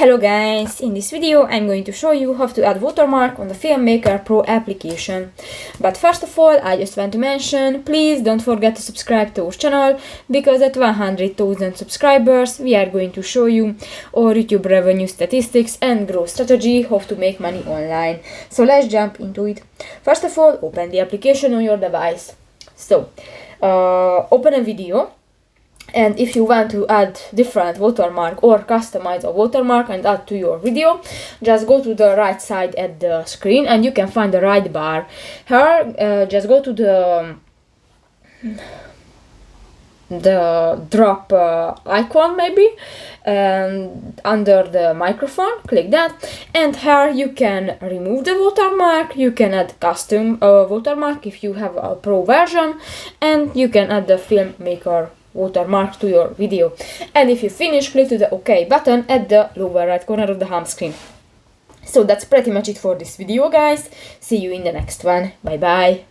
Hello guys, in this video I'm going to show you how to add watermark on the Filmmaker Pro application. But first of all, I just want to mention, please don't forget to subscribe to our channel, because at 100,000 subscribers we are going to show you our YouTube revenue statistics and growth strategy, how to make money online. So let's jump into it. First of all, open the application on your device. So open a video. And if you want to add different watermark or customize a watermark and add to your video, just go to the right side at the screen and you can find the right bar. Here, just go to the drop icon maybe, and under the microphone, click that, and here you can remove the watermark, you can add custom watermark if you have a pro version, and you can add the Filmmaker watermark to your video. And if you finish, click to the OK button at the lower right corner of the home screen. So that's pretty much it for this video, guys. See you in the next one. Bye bye.